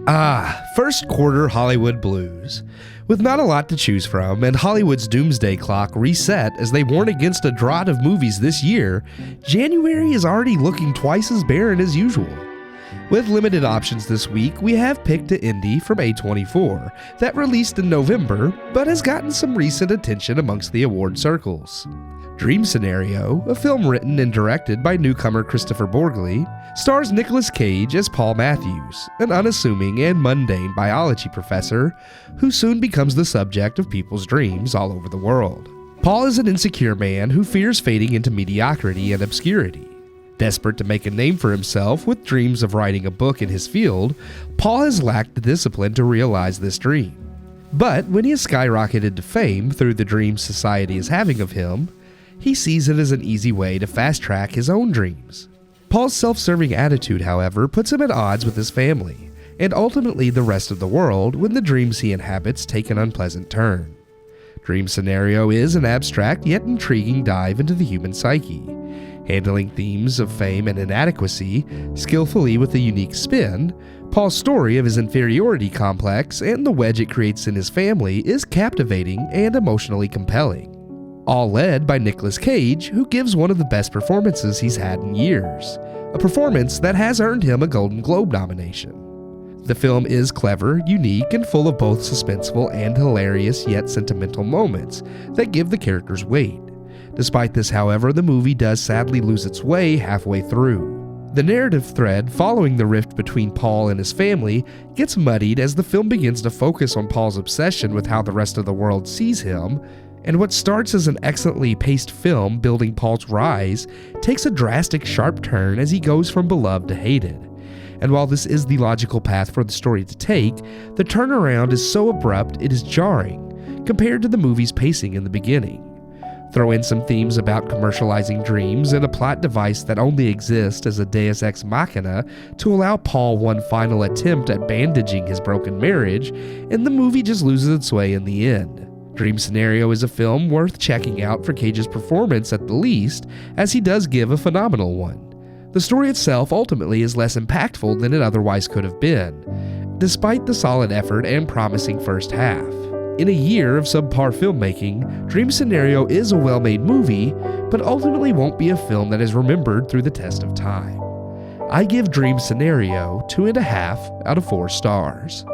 First quarter Hollywood blues. With not a lot to choose from, and Hollywood's doomsday clock reset as they warn against a drought of movies this year, January is already looking twice as barren as usual. With limited options this week, we have picked an indie from A24 that released in November, but has gotten some recent attention amongst the award circles. Dream Scenario, a film written and directed by newcomer Christopher Borgli, stars Nicolas Cage as Paul Matthews, an unassuming and mundane biology professor who soon becomes the subject of people's dreams all over the world. Paul is an insecure man who fears fading into mediocrity and obscurity. Desperate to make a name for himself with dreams of writing a book in his field, Paul has lacked the discipline to realize this dream. But when he has skyrocketed to fame through the dreams society is having of him, he sees it as an easy way to fast-track his own dreams. Paul's self-serving attitude, however, puts him at odds with his family, and ultimately the rest of the world when the dreams he inhabits take an unpleasant turn. Dream Scenario is an abstract yet intriguing dive into the human psyche, handling themes of fame and inadequacy skillfully with a unique spin. Paul's story of his inferiority complex and the wedge it creates in his family is captivating and emotionally compelling. All led by Nicolas Cage, who gives one of the best performances he's had in years, a performance that has earned him a Golden Globe nomination. The film is clever, unique, and full of both suspenseful and hilarious yet sentimental moments that give the characters weight. Despite this, however, the movie does sadly lose its way halfway through. The narrative thread following the rift between Paul and his family gets muddied as the film begins to focus on Paul's obsession with how the rest of the world sees him, and what starts as an excellently paced film building Paul's rise takes a drastic sharp turn as he goes from beloved to hated. And while this is the logical path for the story to take, the turnaround is so abrupt it is jarring compared to the movie's pacing in the beginning. Throw in some themes about commercializing dreams and a plot device that only exists as a deus ex machina to allow Paul one final attempt at bandaging his broken marriage, and the movie just loses its way in the end. Dream Scenario is a film worth checking out for Cage's performance at the least, as he does give a phenomenal one. The story itself ultimately is less impactful than it otherwise could have been, despite the solid effort and promising first half. In a year of subpar filmmaking, Dream Scenario is a well-made movie, but ultimately won't be a film that is remembered through the test of time. I give Dream Scenario 2.5 out of 4 stars.